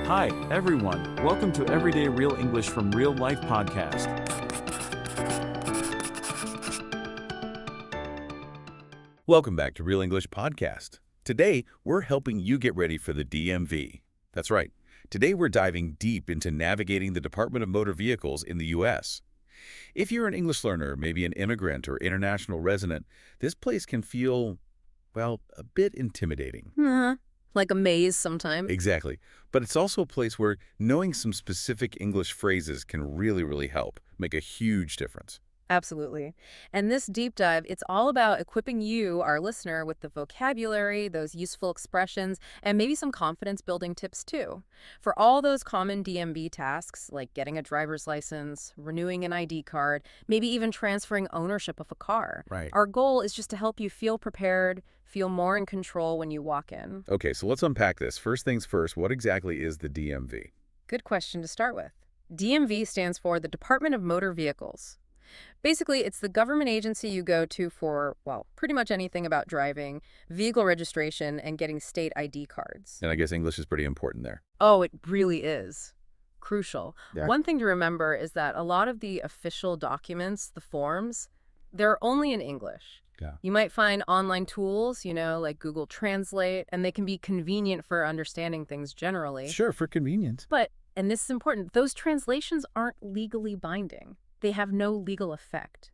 Hi, everyone. Welcome to Everyday Real English from Real Life podcast. Welcome back to Real English Podcast. Today, we're helping you get ready for the DMV. That's right. Today, we're diving deep into navigating the Department of Motor Vehicles in the U.S. If you're an English learner, maybe an immigrant or international resident, this place can feel, well, a bit intimidating. Like a maze sometimes. Exactly. But it's also a place where knowing some specific English phrases can really help, make a huge difference. Absolutely. And this deep dive, it's all about equipping you, our listener, with the vocabulary, those useful expressions, and maybe some confidence-building tips too. For all those common DMV tasks, like getting a driver's license, renewing an ID card, maybe even transferring ownership of a car. Right. Our goal is just to help you feel prepared, feel more in control when you walk in. Okay, so let's unpack this. First things first, what exactly is the DMV? Good question to start with. DMV stands for the Department of Motor Vehicles. Basically, it's the government agency you go to for, well, pretty much anything about driving, vehicle registration, and getting state ID cards. And I guess English is pretty important there. Oh, it really is. Crucial. Yeah. One thing to remember is that a lot of the official documents, the forms, they're only in English. Yeah. You might find online tools, like Google Translate, and they can be convenient for understanding things generally. Sure, for convenience. But, and this is important, those translations aren't legally binding. They have no legal effect.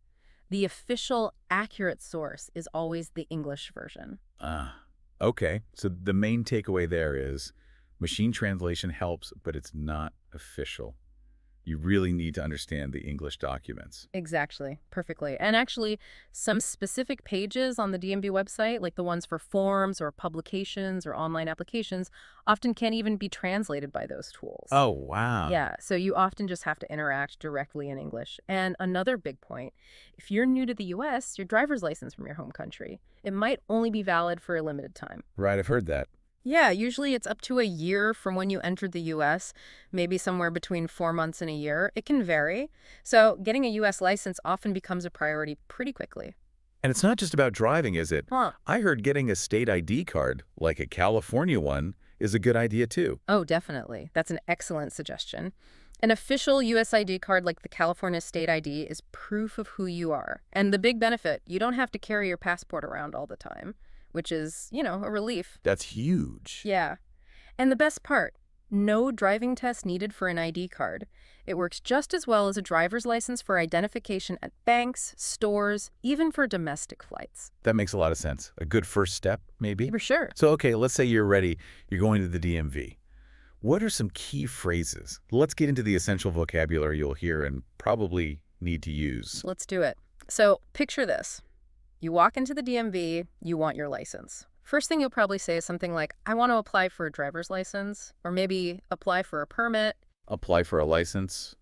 The official, accurate source is always the English version. Okay. So the main takeaway there is machine translation helps, but it's not official. You really need to understand the English documents. Exactly. Perfectly. And actually, some specific pages on the DMV website, like the ones for forms or publications or online applications, often can't even be translated by those tools. Oh, wow. Yeah, so you often just have to interact directly in English. And another big point, if you're new to the U.S., your driver's license from your home country, it might only be valid for a limited time. Right, I've heard that. Yeah, usually it's up to a year from when you entered the U.S., maybe somewhere between 4 months and a year. It can vary. So getting a U.S. license often becomes a priority pretty quickly. And it's not just about driving, is it? Huh. I heard getting a state ID card, like a California one, is a good idea too. Oh, definitely. That's an excellent suggestion. An official U.S. ID card like the California State ID is proof of who you are. And the big benefit, you don't have to carry your passport around all the time, which is, a relief. That's huge. Yeah. And the best part, no driving test needed for an ID card. It works just as well as a driver's license for identification at banks, stores, even for domestic flights. That makes a lot of sense. A good first step, maybe? For sure. So, okay, let's say you're ready. You're going to the DMV. What are some key phrases? Let's get into the essential vocabulary you'll hear and probably need to use. Let's do it. So picture this. You walk into the DMV, you want your license. First thing you'll probably say is something like, I want to apply for a driver's license, or maybe apply for a permit. Apply for a license.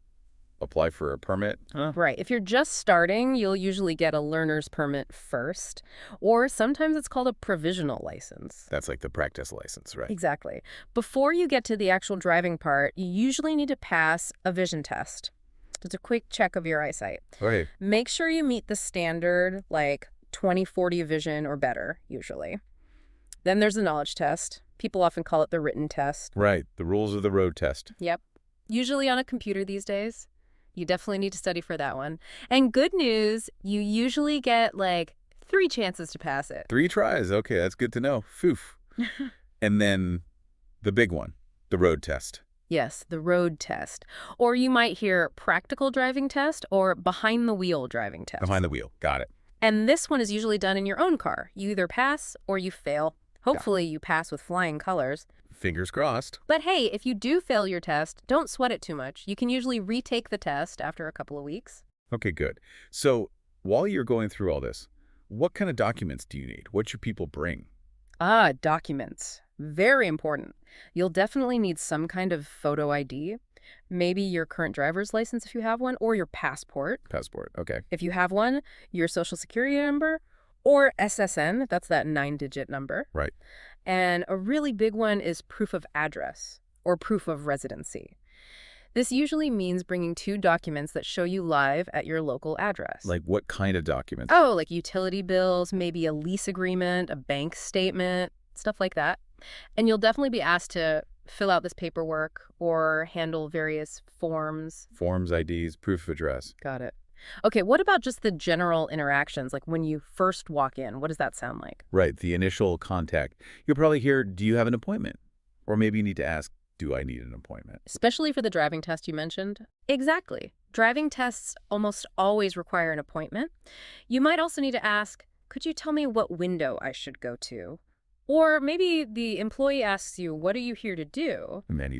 Apply for a permit. Huh? Right. If you're just starting, you'll usually get a learner's permit first, or sometimes it's called a provisional license. That's like the practice license, right? Exactly. Before you get to the actual driving part, you usually need to pass a vision test. It's a quick check of your eyesight. Okay. Make sure you meet the standard, like 20/40 vision or better, usually. Then there's the knowledge test. People often call it the written test. Right. The rules of the road test. Yep. Usually on a computer these days. You definitely need to study for that one. And good news, you usually get like 3 chances to pass it. 3 tries. Okay, that's good to know. Phew. And then the big one, the road test. Yes, the road test. Or you might hear practical driving test or behind the wheel driving test. Behind the wheel. Got it. And this one is usually done in your own car. You either pass or you fail. Hopefully you pass with flying colors. Fingers crossed. But hey, if you do fail your test, don't sweat it too much. You can usually retake the test after a couple of weeks. Okay, good. So while you're going through all this, what kind of documents do you need? What should people bring? Documents. Very important. You'll definitely need some kind of photo ID. Maybe your current driver's license if you have one, or your passport. Passport, okay. If you have one, your social security number, or SSN, that's that 9-digit number. Right. And a really big one is proof of address or proof of residency. This usually means bringing 2 documents that show you live at your local address. Like what kind of documents? Oh, like utility bills, maybe a lease agreement, a bank statement, stuff like that. And you'll definitely be asked to fill out this paperwork or handle various forms. Forms, IDs, proof of address. Got it. Okay, what about just the general interactions, like when you first walk in? What does that sound like? Right, the initial contact. You'll probably hear, do you have an appointment? Or maybe you need to ask, do I need an appointment? Especially for the driving test you mentioned. Exactly. Driving tests almost always require an appointment. You might also need to ask, could you tell me what window I should go to? Or maybe the employee asks you, what are you here to do? And then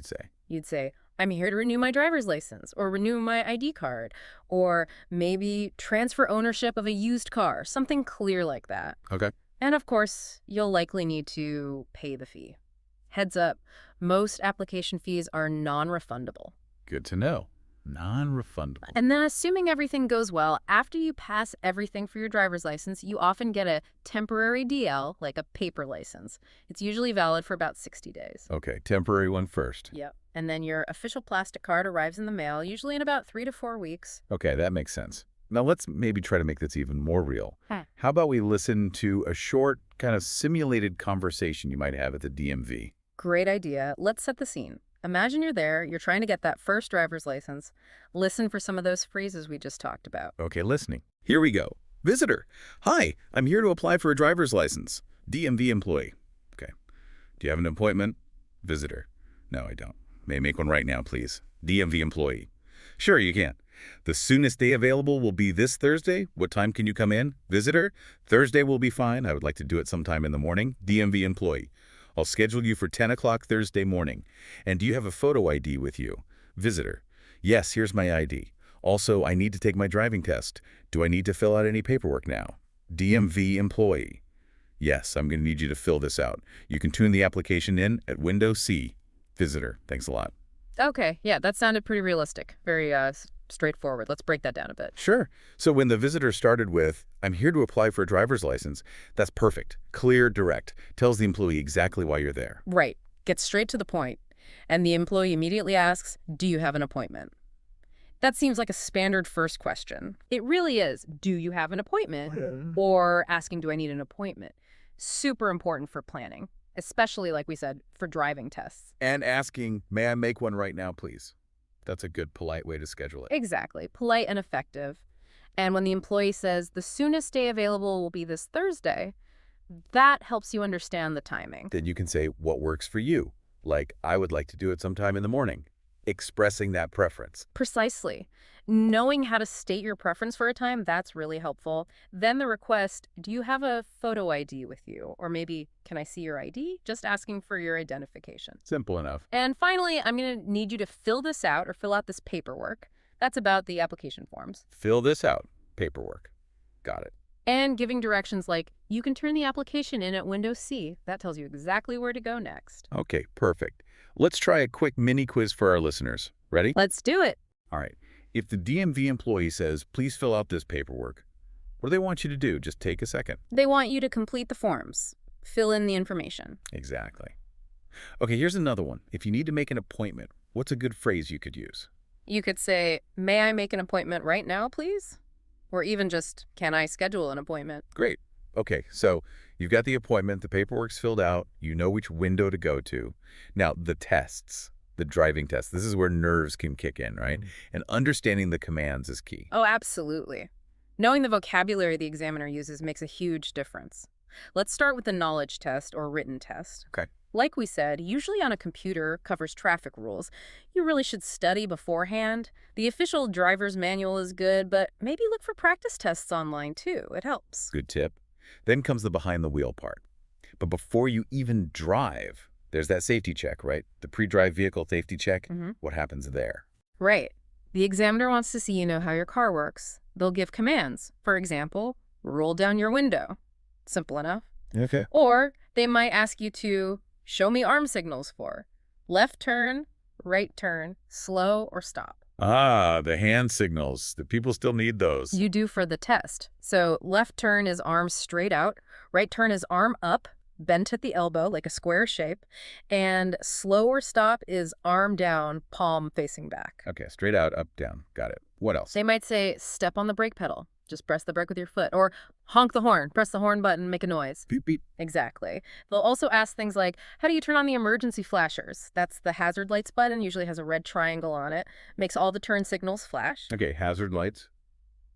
You'd say, I'm here to renew my driver's license or renew my ID card, or maybe transfer ownership of a used car, something clear like that. Okay. And of course, you'll likely need to pay the fee. Heads up, most application fees are non-refundable. Good to know. Non-refundable. And then assuming everything goes well, after you pass everything for your driver's license, you often get a temporary DL, like a paper license. It's usually valid for about 60 days. Okay, temporary one first. Yep. And then your official plastic card arrives in the mail, usually in about 3 to 4 weeks. Okay, that makes sense. Now let's maybe try to make this even more real. Huh. How about we listen to a short, kind of simulated conversation you might have at the DMV? Great idea. Let's set the scene. Imagine you're there, you're trying to get that first driver's license. Listen for some of those phrases we just talked about. Okay, listening. Here we go. Visitor. Hi, I'm here to apply for a driver's license. DMV employee. Okay. Do you have an appointment? Visitor. No, I don't. May I make one right now, please? DMV employee. Sure, you can. The soonest day available will be this Thursday. What time can you come in? Visitor. Thursday will be fine. I would like to do it sometime in the morning. DMV employee. I'll schedule you for 10 o'clock Thursday morning. And do you have a photo ID with you? Visitor. Yes, here's my ID. Also, I need to take my driving test. Do I need to fill out any paperwork now? DMV employee. Yes, I'm going to need you to fill this out. You can tune the application in at window C. Visitor. Thanks a lot. Okay, yeah, that sounded pretty realistic. Very straightforward. Let's break that down a bit. Sure. So when the visitor started with, I'm here to apply for a driver's license, that's perfect. Clear, direct. Tells the employee exactly why you're there. Right. Gets straight to the point. And the employee immediately asks, do you have an appointment? That seems like a standard first question. It really is. Do you have an appointment? Or asking, do I need an appointment? Super important for planning, especially, like we said, for driving tests. And asking, may I make one right now, please? That's a good, polite way to schedule it. Exactly. Polite and effective. And when the employee says, the soonest day available will be this Thursday, that helps you understand the timing. Then you can say what works for you. Like, I would like to do it sometime in the morning. Expressing that preference. Precisely. Knowing how to state your preference for a time, that's really helpful. Then the request, do you have a photo ID with you? Or maybe, can I see your ID? Just asking for your identification. Simple enough. And finally, I'm going to need you to fill this out or fill out this paperwork. That's about the application forms. Fill this out. Paperwork. Got it. And giving directions like, you can turn the application in at window C. That tells you exactly where to go next. Okay, perfect. Let's try a quick mini quiz for our listeners. Ready? Let's do it. All right. If the DMV employee says, please fill out this paperwork, what do they want you to do? Just take a second. They want you to complete the forms. Fill in the information. Exactly. Okay, here's another one. If you need to make an appointment, what's a good phrase you could use? You could say, may I make an appointment right now, please? Or even just, can I schedule an appointment? Great. Okay, so you've got the appointment, the paperwork's filled out, you know which window to go to. Now, the tests, the driving test, this is where nerves can kick in, right? And understanding the commands is key. Oh, absolutely. Knowing the vocabulary the examiner uses makes a huge difference. Let's start with the knowledge test or written test. Okay. Like we said, usually on a computer covers traffic rules. You really should study beforehand. The official driver's manual is good, but maybe look for practice tests online too. It helps. Good tip. Then comes the behind the wheel part. But before you even drive, there's that safety check, right? The pre-drive vehicle safety check. What happens there? Right. The examiner wants to see you know how your car works. They'll give commands. For example, roll down your window. Simple enough. Okay. Or they might ask you to show me arm signals for left turn, right turn, slow, or stop. Ah, the hand signals. The people still need those. You do for the test. So left turn is arm straight out, right turn is arm up, bent at the elbow like a square shape, and slow or stop is arm down, palm facing back. Okay, straight out, up, down. Got it. What else? They might say step on the brake pedal. Just press the brake with your foot. Or Honk the horn, press the horn button, make a noise. Beep, beep. Exactly. They'll also ask things like, how do you turn on the emergency flashers? That's the hazard lights button, usually has a red triangle on it. Makes all the turn signals flash. Okay, hazard lights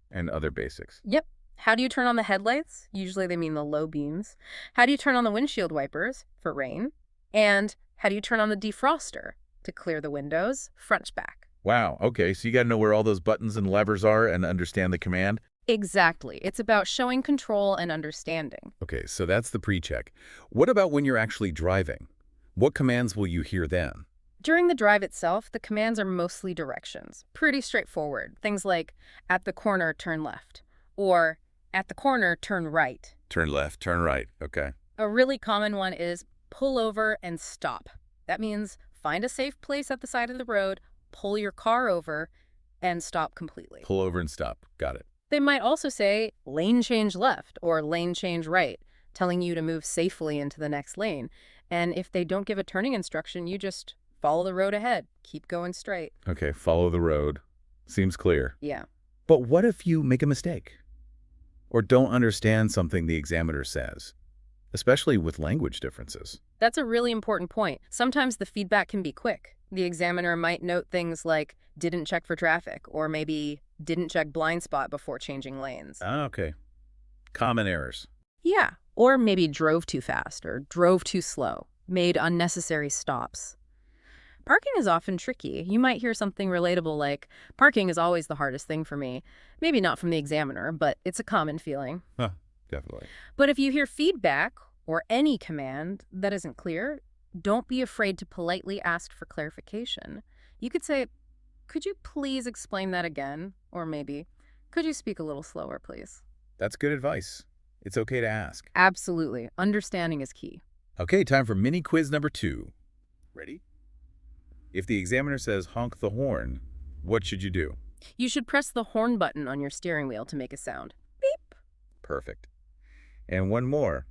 and other basics. Yep. How do you turn on the headlights? Usually they mean the low beams. How do you turn on the windshield wipers? For rain. And how do you turn on the defroster? To clear the windows, front back. Wow, okay, so you got to know where all those buttons and levers are and understand the command? Exactly. It's about showing control and understanding. Okay, so that's the pre-check. What about when you're actually driving? What commands will you hear then? During the drive itself, the commands are mostly directions. Pretty straightforward. Things like, at the corner, turn left. Or, at the corner, turn right. Turn left, turn right, okay. A really common one is, pull over and stop. That means find a safe place at the side of the road, pull your car over, and stop completely. Pull over and stop, got it. They might also say, lane change left or lane change right, telling you to move safely into the next lane. And if they don't give a turning instruction, you just follow the road ahead. Keep going straight. Okay, follow the road. Seems clear. Yeah. But what if you make a mistake? Or don't understand something the examiner says? Especially with language differences. That's a really important point. Sometimes the feedback can be quick. The examiner might note things like, didn't check for traffic, or maybe didn't check blind spot before changing lanes. Ah, okay. Common errors. Yeah. Or maybe drove too fast or drove too slow, made unnecessary stops. Parking is often tricky. You might hear something relatable like, parking is always the hardest thing for me. Maybe not from the examiner, but it's a common feeling. Huh, definitely. But if you hear feedback or any command that isn't clear, don't be afraid to politely ask for clarification. You could say, could you please explain that again? Or maybe, could you speak a little slower, please? That's good advice. It's okay to ask. Absolutely. Understanding is key. Okay, time for mini quiz number 2. Ready? If the examiner says honk the horn, what should you do? You should press the horn button on your steering wheel to make a sound. Beep. Perfect. And one more.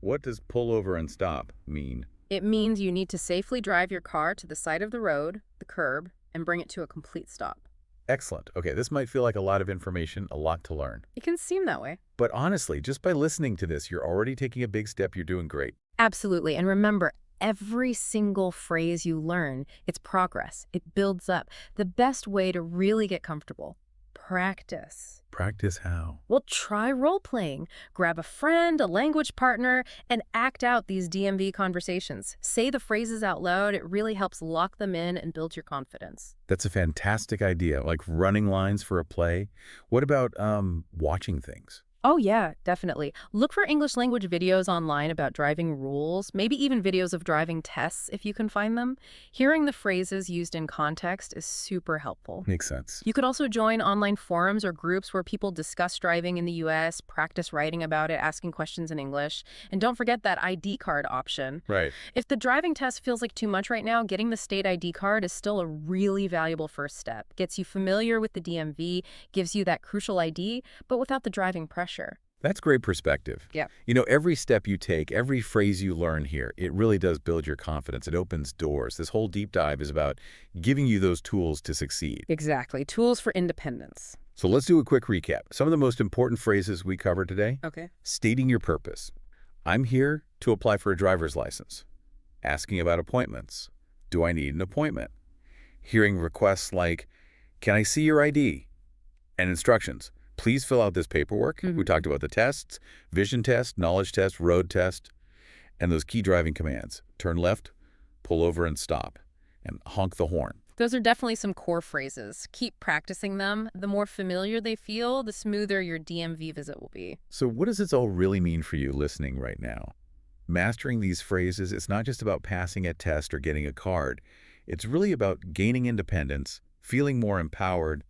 What does pull over and stop mean? It means you need to safely drive your car to the side of the road, the curb, and bring it to a complete stop. Excellent. Okay, this might feel like a lot of information, a lot to learn. It can seem that way. But honestly, just by listening to this, you're already taking a big step. You're doing great. Absolutely. And remember, every single phrase you learn, it's progress. It builds up. The best way to really get comfortable, practice. Practice how? Well, try role-playing. Grab a friend, a language partner, and act out these DMV conversations. Say the phrases out loud. It really helps lock them in and build your confidence. That's a fantastic idea, like running lines for a play. What about watching things? Oh, yeah, definitely. Look for English language videos online about driving rules, maybe even videos of driving tests if you can find them. Hearing the phrases used in context is super helpful. Makes sense. You could also join online forums or groups where people discuss driving in the U.S., practice writing about it, asking questions in English. And don't forget that ID card option. Right. If the driving test feels like too much right now, getting the state ID card is still a really valuable first step. Gets you familiar with the DMV, gives you that crucial ID, but without the driving pressure. That's great perspective. Yeah. You know, every step you take, every phrase you learn here, it really does build your confidence. It opens doors. This whole deep dive is about giving you those tools to succeed. Exactly. Tools for independence. So let's do a quick recap. Some of the most important phrases we covered today. Okay. Stating your purpose. I'm here to apply for a driver's license. Asking about appointments. Do I need an appointment? Hearing requests like, can I see your ID? And instructions. Please fill out this paperwork. We talked about the tests, vision test, knowledge test, road test, and those key driving commands. Turn left, pull over and stop, and honk the horn. Those are definitely some core phrases. Keep practicing them. The more familiar they feel, the smoother your DMV visit will be. So what does this all really mean for you listening right now? Mastering these phrases, it's not just about passing a test or getting a card. It's really about gaining independence, feeling more empowered,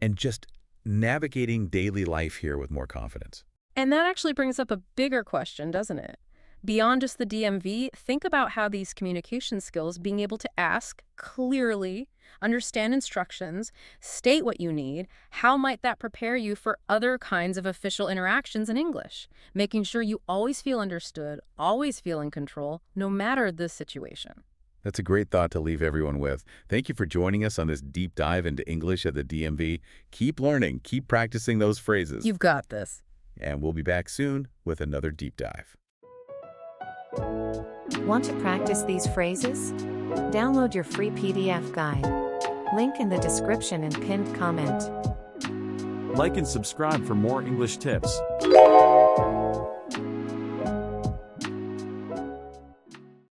and just navigating daily life here with more confidence. And that actually brings up a bigger question, doesn't it? Beyond just the DMV, think about how these communication skills, being able to ask clearly, understand instructions, state what you need, how might that prepare you for other kinds of official interactions in English? Making sure you always feel understood, always feel in control, no matter the situation. That's a great thought to leave everyone with. Thank you for joining us on this deep dive into English at the DMV. Keep learning, keep practicing those phrases. You've got this. and we'll be back soon with another deep dive. Want to practice these phrases? Download your free PDF guide. Link in the description and pinned comment. Like and subscribe for more English tips.